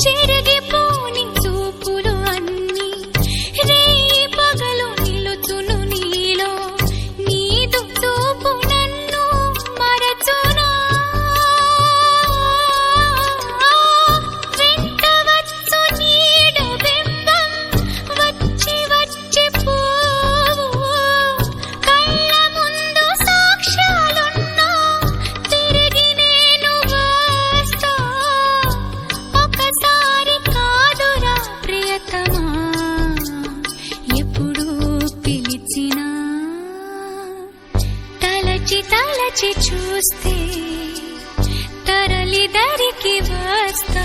చెరిగిపోని చూపులు అన్నీ రేయి పగలు నిలుచును నీలో నీదు చూపు నన్ను మరచునా వెంటవచ్చు నీడ బింబం వచ్చి వచ్చి పోవు కళ్ళ ముందు సాక్ష్యాలున్నా తిరిగి నేను వస్తా ఒకసారి కాదురా ప్రియతమా ఎప్పుడు పిలిచినా తలచి తలచి చూస్తే తరలి దరికి వస్తా